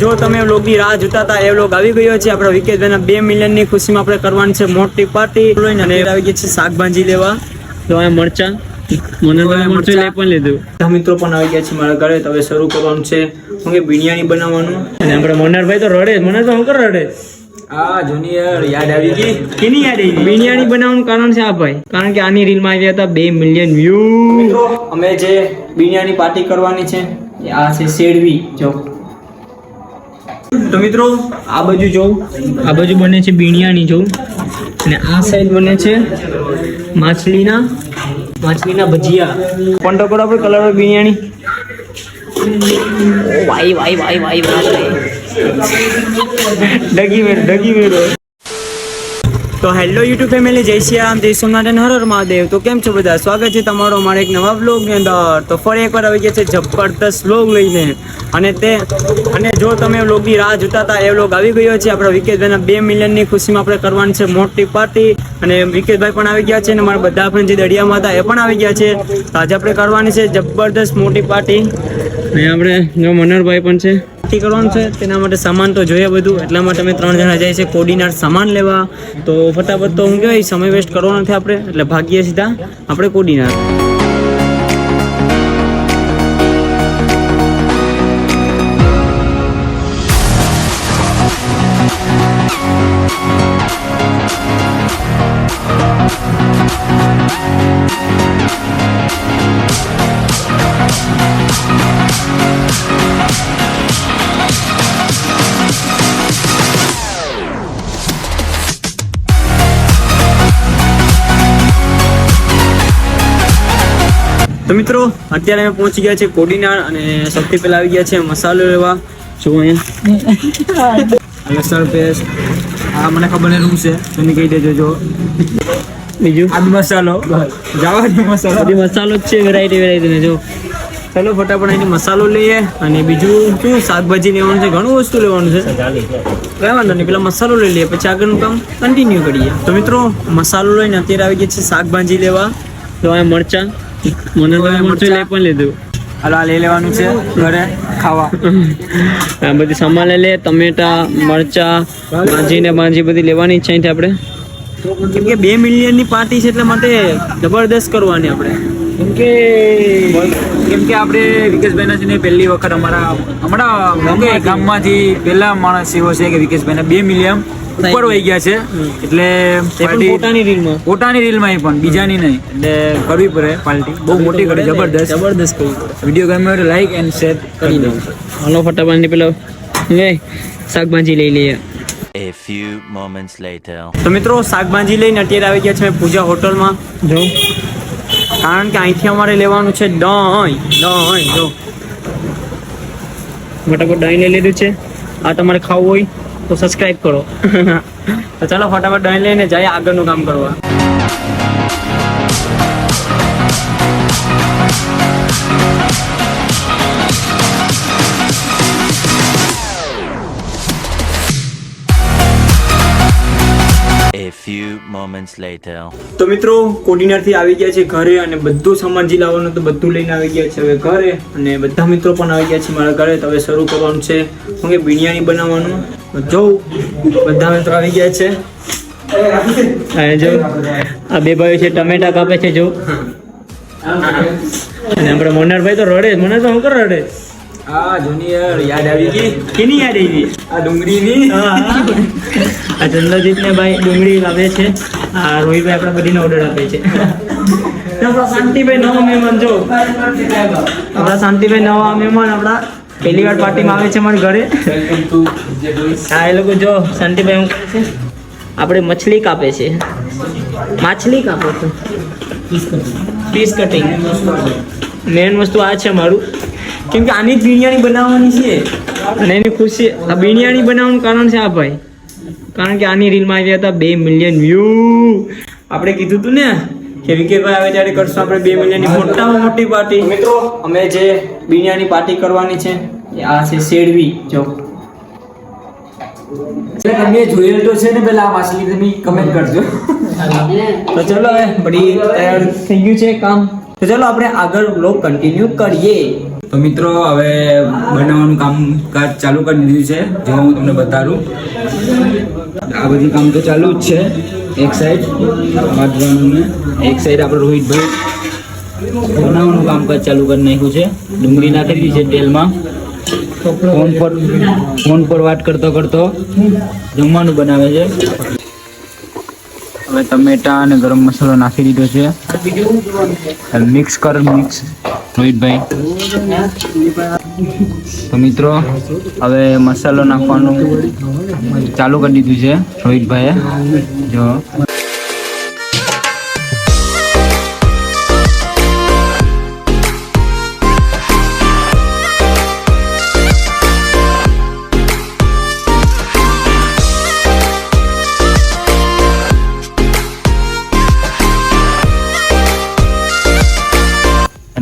જો તમે વ્લોગની રાહ જોતા હતા એ વ્લોગ આવી ગયો છે. આપણા વિકેશભાઈના 2 મિલિયનની ખુશીમાં આપણે કરવાની છે મોટી પાર્ટી. અને આવી ગઈ છે શાકભાજી લેવા. તો અહીંયા મરચા મને મરચું લઈ પણ લીધું. બધા મિત્રો પણ આવી ગયા છે મારા ઘરે. તો હવે શરૂ કરવાનું છે બિરયાની બનાવવાનું. અને આપણે મનહરભાઈ તો રડે. મને તો હું કર રડે. જુનિયર યાદ આવી ગઈ. કેની યાદ આવી? બિરયાની બનાવવાનું કારણ છે આ ભાઈ. કારણ કે આની રીલમાં આવ્યા હતા 2 મિલિયન વ્યૂ. અમે જે બિરયાની પાર્ટી કરવાની છે આ છે શેરવી. જો તો મિત્રો આ બાજુ જોઉં, આ બાજુ બને છે બિરયાની જોઉં, અને આ સાઈડ બને છે માછલીના ભજીયા. પણ તો કરો આપણે કલર બિરયાની. વાઈ વાઈ વાઈ વાઈ વાઈ ડગી મેરો. તો હેલો યુટ્યુબ ફેમિલી, જય શ્રી રામ, જય સોમનાથ અને હર હર મહાદેવ. તો કેમ છો બધા? સ્વાગત છે તમારો અમારા એક નવા વ્લોગની અંદર. તો ફરી એકવાર આવી ગયા છે જબરદસ્ત વ્લોગ લઈને. અને જો તમે વ્લોગની રાહ જોતા હતા એ વ્લોગ આવી ગયો છે. આપણા વિકેશભાઈના 2 મિલિયનની ખુશીમાં આપણે કરવાની છે મોટી પાર્ટી. અને વિકેશભાઈ પણ આવી ગયા છે અને મારા બધા ફ્રેન્ડ જે દડિયામાં હતા એ પણ આવી ગયા છે. તો આજે આપણે કરવાની છે જબરદસ્ત મોટી પાર્ટી. અને આપણે જો મનહરભાઈ પણ છે. કરવાનું છે તેના માટે સામાન તો જોઈએ બધું. એટલા માટે અમે 3 જણા જાય છે કોડીનાર સામાન લેવા. તો ફટાફટ તો હું કહેવાય સમય વેસ્ટ કરવાનો નથી આપણે, એટલે ભાગીએ સીધા આપણે કોડીનાર. તો મિત્રો અત્યારે અમે પહોંચી ગયા છે કોડીનાર. અને સૌથી પહેલા આવી ગયા છે મસાલો લેવા. જો અહીંયા લસણ પેસ્ટ, આ મને ખબર નહીં રૂમ છે, તમે કહી દેજો. જો બીજું આદુ મસાલો, જાવાની મસાલો, બધી મસાલો જ છે, વેરાયટી ને. જો ચાલો ફટાફટ અહીંથી મસાલો લઈએ. અને બીજું શું શાકભાજી લેવાનું છે, ઘણું વસ્તુ લેવાનું છે. કઈ વાંધો નહીં, પેલા મસાલો લઈ લઈએ, પછી આગળનું કામ કન્ટિન્યુ કરીએ. તો મિત્રો મસાલો લઈને અત્યારે આવી ગયા છે શાકભાજી લેવા. તો અહીંયા મરચા, મને મરચું લઈ પણ લીધું. હાલો આ લઈ લેવાનું છે ઘરે ખાવા. આ બધી સામાન લઈ લે, ટમેટા, મરચા, ભાજી બધી લેવાની ઈચ્છા છે આપણે. કેમ કે 2 મિલિયનની પાર્ટી છે એટલે માટે જબરદસ્ત કરવાની આપણે. કેમ કે આપણે વિકેશભાઈના છે ને પહેલી વખત અમારા ગામમાંથી પહેલા માણસ એવો છે કે વિકેશભાઈના 2 મિલિયન ઉપર વહી ગયા છે. એટલે પોતાની રીલમાં પણ બીજાની નહીં, એટલે કરવી પડે પાર્ટી. બહુ મોટી કરી, જબરદસ્ત કરવી પડે. વિડીયો ગમે તો લાઈક એન્ડ શેર કરી દો. હાલો ફટાફટ પેલો શાકભાજી લઈ લઈએ. A few moments later. તો મિત્રો શાકભાજી લઈને અત્યારે આવી ગયા છે પૂજા હોટલમાં. જો કારણ કે અહીંથી અમારે લેવાનું છે દહીં. જો ફટાફટ દહીં લઈ લીધું છે. આ તમારે ખાવું હોય તો સબસ્ક્રાઇબ કરો. તો ચાલો ફટાફટ દહીં લઈને જઈએ આગળનું કામ કરવા. A few moments later. તો મિત્રો કોડીનારથી આવી ગયા છે ઘરે. અને બધું સામાન જે લાવવાનું તો બધું લઈને આવી ગયા છે હવે ઘરે. અને બધા મિત્રો પણ આવી ગયા છે મારા ઘરે. તો હવે શરૂ કરવાનું છે બિરયાની બનાવવાનું. જો બધા મિત્રો આવી ગયા છે. અને જો આ 2 ભાઈઓ છે ટમેટા કાપે છે. જો અને આપણે મનહરભાઈ તો રડે. મને તો હું કર રડે. જુનિયર યાદ આવી ગઈ. કેની યાદ આવી? આ ડુંગળીની. આ ચંદ્રજીતને ભાઈ ડુંગળી લાવે છે. આ રોહિતભાઈ આપણે બધીને ઓર્ડર આપે છે. આપણા શાંતિભાઈ નવા મહેમાન. જો આપણા શાંતિભાઈ નવા મહેમાન આપણા પહેલી વાર પાર્ટીમાં આવે છે અમારા ઘરે. હા એ લોકો જો શાંતિભાઈ હું કહે છે આપણે મછલી કાપે છે. માછલી કાપે છે, પીસ કટિંગ. મેન વસ્તુ આ છે મારું. કેમ કે આની જ બિરયાની બનાવવાની છે. અને એની ખુશી, આ બિરયાની બનાવવાનું કારણ છે આ ભાઈ. કારણ કે આની રીલમાં આવ્યા હતા 2 મિલિયન વ્યૂ. આપણે કીધું હતું ને કે વિકેશભાઈ આવે ત્યારે કરશું આપણે 2 મિલિયનની મોટામાં મોટી પાર્ટી. મિત્રો અમે જે બિરયાની પાર્ટી કરવાની છે આ છે શેરવી. જો તમે જોયેલ તો છે ને પેલા આ માછલી, તમે કમેન્ટ કરજો. તો ચલો હવે બધી તૈયાર થઈ ગયું છે કામ. તો ચલો આપણે આગળ વ્લોગ કન્ટિન્યુ કરીએ. તો મિત્રો હવે બનાવવાનું કામકાજ ચાલુ કરી દીધું છે, જો હું તમને બતાડું. આ બધું કામ તો ચાલુ જ છે. એક સાઈડ વાટવાનું ને એક સાઈડ આપણે રોહિતભાઈ બનાવવાનું કામકાજ ચાલુ કરી નાખ્યું છે. ડુંગળી નાખી દીધી છે તેલમાં. ફોન પર વાત કરતો કરતો જમવાનું બનાવે છે. હવે ટમેટા અને ગરમ મસાલો નાખી દીધો છે. મિક્સ રોહિતભાઈ. તો મિત્રો હવે મસાલો નાખવાનું ચાલુ કરી દીધું છે રોહિતભાઈએ. જો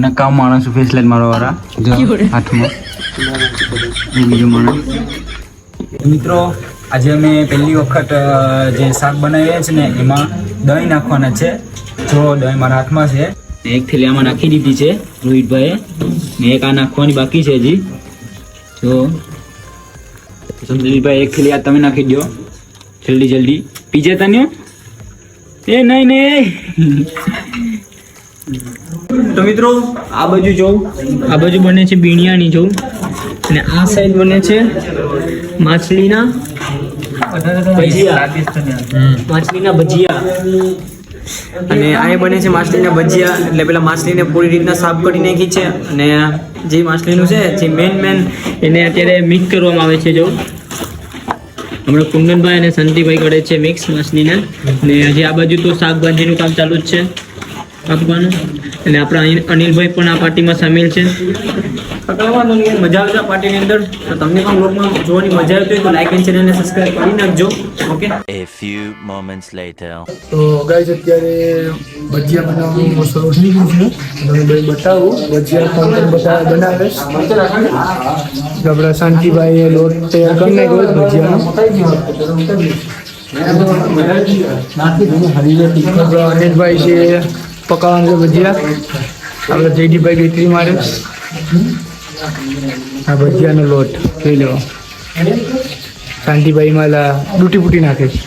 અને કામ માણસ ફેસ લાઈટ મારવા વાળા જો હાથમાં બીજું માણસ. મિત્રો આજે અમે પહેલી વખત જે શાક બનાવીએ છીએ ને એમાં દહીં નાખવાના છે. જો દહીં મારા હાથમાં છે. એક થેલી આમાં નાખી દીધી છે રોહિતભાઈએ ને એક આ નાખવાની બાકી છે હજી. જો સંદીપભાઈ એક થેલી આ તમે નાખી દો જલ્દી પીજે તને. એ નહીં તો મિત્રો આ બાજુ જોઉં, આ બાજુ બને છે બીણિયાની જોઉં, અને આ સાઈડ બને છે માછલીના ભજીયા. અને આ બને છે માછલીના ભજીયા. એટલે પેલા માછલીને પૂરી રીતના સાફ કરી નાખી છે, અને જે માછલીનું છે જે મેન એને અત્યારે મિક્સ કરવામાં આવે છે. જો હમણાં કુંદનભાઈ અને સંતીભાઈ કરે છે મિક્સ માછલીને, અને હજી આ બાજુ તો શાકભાજીનું કામ ચાલુ જ છે કાપવાનું. અને આપણા અનિલભાઈ પણ આ પાર્ટીમાં સામેલ છે. મજા આવશે પાર્ટીની અંદર. તો તમને પણ બ્લોગમાં જોવાની મજા આવતી હોય તો લાઈક અને ચેનલને સબસ્ક્રાઇબ કરી નાખજો. Okay. A few moments later. તો ગાઈઝ અત્યારે ભજીયા બનાવવાનું શરૂ થઈ ગયું છે. તમે ભાઈ બતાવું ભજીયા કોણ બનાવે. આપણા શાંતિભાઈએ લોટ તૈયાર કરી નાખ્યો ભજીયાનો. આપણા અનિલભાઈ છે પકાવવાનું છે ભજીયા. આપણા જયદીપભાઈ ગેતરી મારે આ ભજીયાનો લોટ જોઈ લેવો. શાંતિભાઈ માં ડૂટી ફૂટી નાખે છે.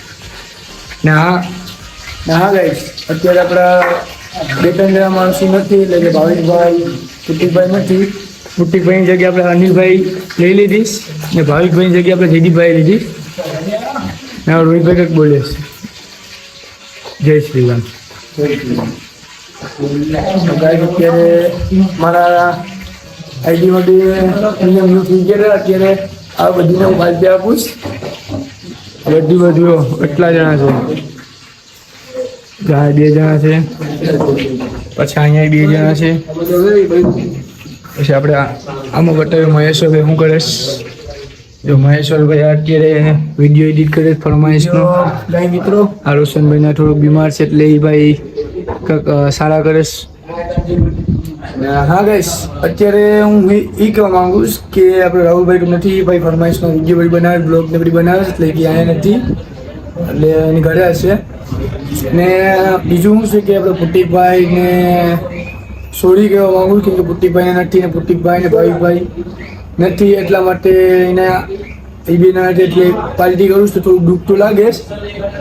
ને હા ગાઈસ અત્યારે આપણા બે ત્રણ જણા માણસો નથી, એટલે કે ભાવિકભાઈ પુટિકભાઈ નથી. પુટિકભાઈની જગ્યાએ આપણે અનિલભાઈ લઈ લીધીશ ને ભાવિકભાઈની જગ્યાએ આપણે જયદીપભાઈ લીધી. ને રોહિતભાઈ કંઈક બોલે છે. જય શ્રી રામ. તો ગાઈસ અત્યારે મારા આઈડી માટે નિયમ યુ થઈ ગયા. અત્યારે આ બધીને હું માહિતી આપું. બધી બધું એટલા જણા છે. ત્યાં 2 જણા છે, પછી અહીંયા 2 જણા છે, પછી આપણે આમાં બતાવ્યું મહેશ્વરભાઈ શું કરે. જો મહેશ્વરભાઈ અત્યારે વિડીયો એડિટ કરે ફરમાઈશનો. ગાય મિત્રો આ રોશનભાઈના થોડુંક બીમાર છે એટલે એ ભાઈ કંઈક સારા કરે. હા ગાઈસ અત્યારે હું એ કહેવા માંગુ છું કે આપણે રાહુલભાઈ તો નથી, ભાઈ ફરમાઈશનો વિડીયો બધી બનાવે, બ્લોગ ને બધી બનાવે એટલે કે અહીંયા નથી, એટલે એની ઘરે હશે. ને બીજું શું છે કે આપણે પુટિકભાઈ ને સોરી કહેવા માંગુ છું કે પુટિકભાઈને નથી ને પુટિકભાઈ ને ભાવિકભાઈ નથી, એટલા માટે એના એ બે ના એટલે પાર્ટી કરું છું તો થોડું દુઃખ તો લાગે.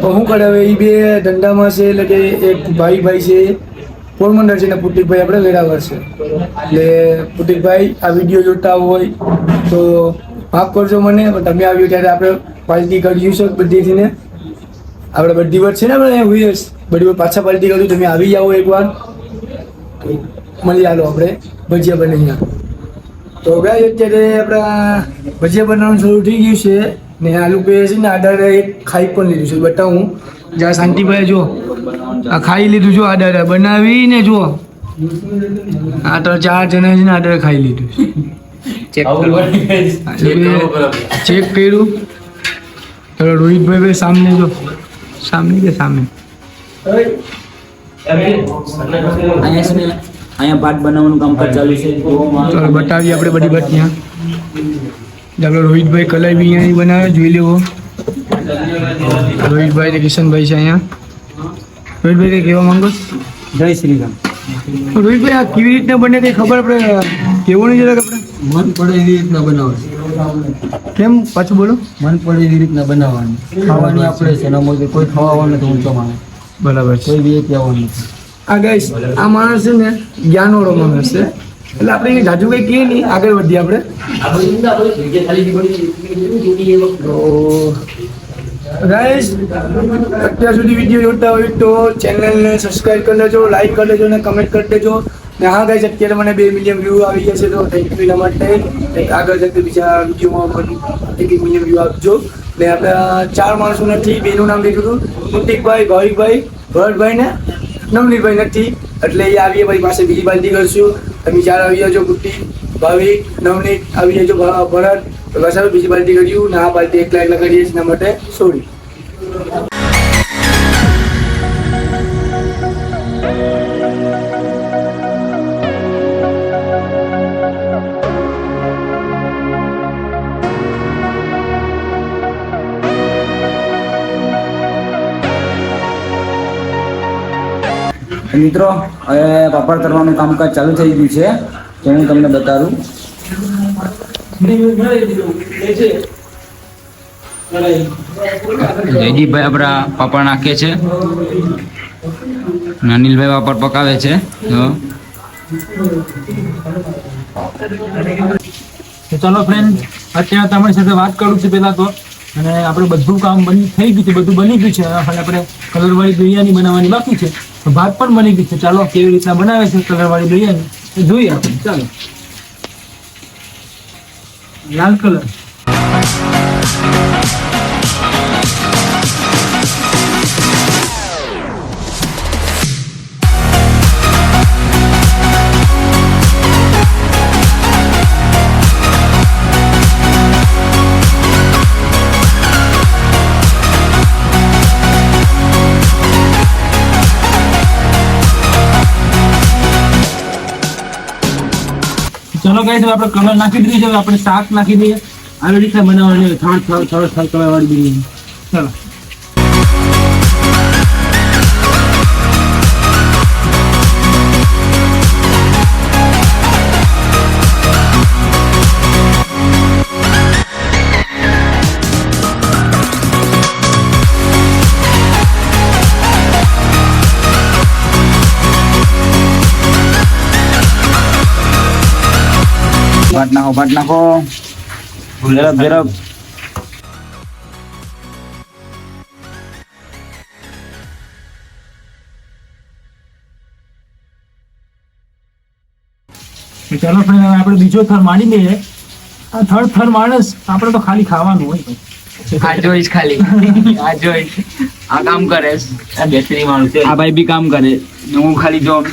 પણ શું કરે હવે એ બે ધંધામાં છે. એટલે કે એક ભાઈ છે પોરબંદર છે ને પુટિકભાઈ આપણે વેરાવળ છે. એટલે પુટિકભાઈ આ વિડીયો જોતા હોય તો માફ કરજો મને, પણ તમે આવ્યો ત્યારે આપણે પાર્ટી કરી છે બધીથી ને આપણે બધી વાત છે ને આપણે બધી વાર પાછા પાર્ટી કર્યું. તમે આવી જાઓ એકવાર મળી આલો આપણે ભજીયા બને અહીંયા. તો ગાય અત્યારે આપણા ભજીયા બનાવવાનું શરૂ થઈ ગયું છે ને આલુ પે છે ને આડારે એક ખાઈ પણ લીધું છે. બતાવું જ્યાં શાંતિભાઈ જો આ ખાઈ લીધું જો આડારે બનાવીને જો આ તો 4 જણા છે ને આડારે ખાઈ લીધું. ચેક કર્યું. ચલો રોહિતભાઈ સામને જો સામે કે સામે અહીંયા ભાત બનાવવાનું કામકાજ ચાલુ છે. ચાલો બતાવીએ આપણે બધી વાત ત્યાં. આપણે રોહિતભાઈ કલાઈ બી અહીંયા બનાવે જોઈ લેવો. રોહિતભાઈ ને કિશનભાઈ છે અહીંયા. રોહિતભાઈ કંઈ કહેવા માંગો? જય શ્રી રામ. રોહિતભાઈ આ કેવી રીતના બને કંઈ ખબર આપણે કેવું નહીં જરાક આપણે મન પડે એવી રીતના બનાવવાનું. કેમ પાછું બોલો? મન પડે એવી રીતના બનાવવાની. ખાવાની આપણે છે એના માટે કોઈ ખાવાનું નથી ઊંચો માણસ. બરાબર છે. કોઈ બી એક આવવાનું નથી. આ ગાઈસ આ માણસ છે ને જ્ઞાનવાળો માણસ છે, એટલે આપણે એ જાજુ કંઈ કહીએ નહીં, આગળ વધીએ આપણે. તો ગાઈસ અત્યાર સુધી વિડીયો જોતા હોય તો ચેનલને સબસ્ક્રાઇબ કરી લેજો, લાઈક કરી લેજો અને કમેન્ટ કરી દેજો. ને હા ગાઈસ અત્યારે મને 2 મિલિયન વ્યૂ આવી ગયા છે, તો થેન્ક યુ એના માટે. આગળ જતા બીજા વિડીયોમાં 1 મિલિયન વ્યૂ આપજો. ને આપણા 4 માણસો નથી, બેનું નામ લીધું હતું, કુતિકભાઈ, ભાવિકભાઈ, ભરતભાઈ ને નવનીતભાઈ નથી, એટલે એ આવીએ ભાઈ પાસે બીજી બાલટી કરશું. તમે 4 આવી જાજો, કુતિ, ભાવિક, નવનીત આવી જાજો, ભરત. બસ હવે બીજી બાલટી કર્યું ને આ બાલટી એકલા કરીએ છીએ, એના માટે સોરી. મિત્રો હવે પાપડ તળવાનું કામકાજ ચાલુ થઈ ગયું છે, તો હું તમને બતાવું. જયદીપભાઈ આપણા પાપડ નાખે છે, અનિલભાઈ પાપડ પકાવે છે. તો ચાલો ફ્રેન્ડ, અત્યારે તમારી સાથે વાત કરું છું પહેલાં તો. અને આપણે બધું કામ થઈ ગયું છે, બધું બની ગયું છે. હવે આપણે કલરવાળી બિરયાની બનાવવાની બાકી છે. ભાત પણ બની ગયું છે. ચાલો કેવી રીતના બનાવે છે કલરવાળી બિરયાની એ જોઈએ આપણે. ચાલો, લાલ કલર. ચાલો ગાઈસ, હવે આપણે કલર નાખી દીધી છે. હવે આપણે શાક નાખી દઈએ. આવી રીતના બનાવવાની થર્ડ કલરવાળી બિરયાની. ચાલો, ભાત નાખો. ઝડપ. ચાલો ફ્રેન્ડ, હવે આપણે બીજો થર માંડી દઈએ. આ થર્ડ થર માણસ આપણે તો ખાલી ખાવાનું હોય. આ જોઈશ ખાલી, આ જોઈશ, આ કામ કરે, આ બેસરી માણસ છે, આ ભાઈ બી કામ કરે, હું ખાલી job.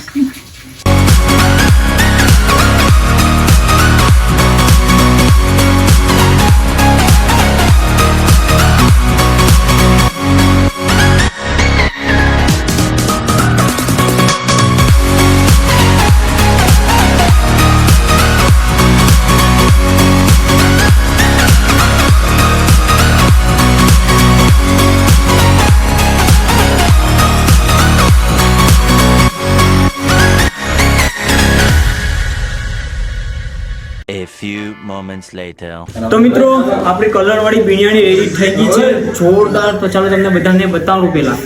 A few moments later. તો મિત્રો આપણી કલરવાળી બિરયાની રેડી થઈ ગઈ છે, જોરદાર. તો ચાલો તમને બધાને બતાવું પહેલા.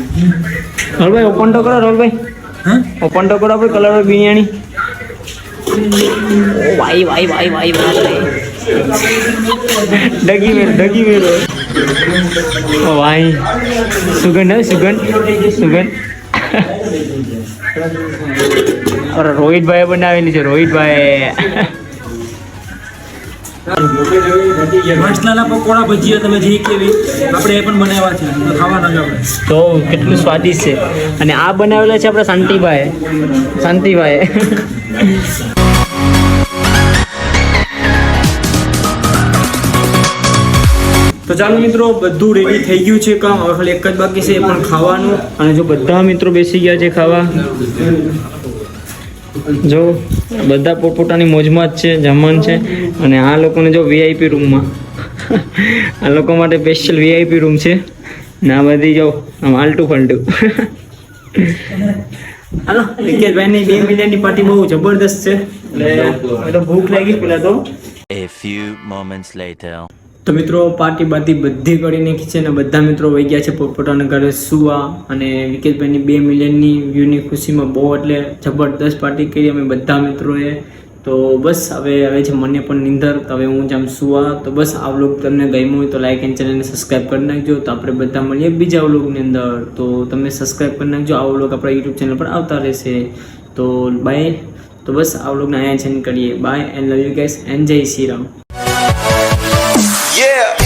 રોલભાઈ ઓપન તો કરો, રોલભાઈ. હા, ઓપન તો કરો આપણી કલરવાળી બિરયાની. ઓ ભાઈ ભાઈ ભાઈ ભાઈ ભાઈ, ડગી મેરો. ઓ ભાઈ, સુગંધ હે, સુગંધ. અરે રોહિતભાઈ બનાવેલી છે, રોહિતભાઈ. મસલાના પકોડા, ભજીયા તમે જે કેવી આપણે એ પણ બનાવ્યા છે, ખાવાના જ આપણે. તો કેટલું સ્વાદિષ્ટ છે. અને આ બનાવેલા છે આપણા શાંતિભાઈ. તો ચાલો મિત્રો, બધું રેડી થઈ ગયું છે કામ. હવે ખાલી એક જ બાકી છે, એ પણ ખાવાનું. અને જો બધા મિત્રો બેસી ગયા છે ખાવા, જો બધા પોતપોતાની મોજમાં જ છે, જમવાનું છે. અને આ લોકોને જો વીઆઈપી રૂમમાં, આ લોકો માટે સ્પેશિયલ વીઆઈપી રૂમ છે. ને આ બધી જો આમ આલટું ફલટું. હાલો, રિકેશભાઈની 2 મિલિયનની પાર્ટી બહુ જબરદસ્ત છે. એટલે હવે તો ભૂખ લાગી. પેલા તો A few moments later. તો મિત્રો પાર્ટી બાટી બધી કરી નાખી છે અને બધા મિત્રો વહી ગયા છે પોતપોતાના ઘરે સુવા. અને વિકેશભાઈની 2 મિલિયનની વ્યૂની ખુશીમાં બહુ એટલે જબરદસ્ત પાર્ટી કરી અમે બધા મિત્રોએ. તો બસ હવે છે મને પણ નીંદર, તો હવે હું જામ સુવા. તો બસ આ વ્લોગ તમને ગમ્યો હોય તો લાઈક એન્ડ ચેનલને સબસ્ક્રાઈબ કરી નાખજો. તો આપણે બધા મળીએ બીજા વ્લોગની અંદર. તો તમે સબસ્ક્રાઈબ કરી નાખજો. આ વ્લોગ આપણા યુટ્યુબ ચેનલ પર આવતા રહેશે. તો બાય. તો બસ આ વ્લોગને અહીંયા સેન્ડ કરીએ. Bye and love you guys and જય શ્રી રામ. Yeah.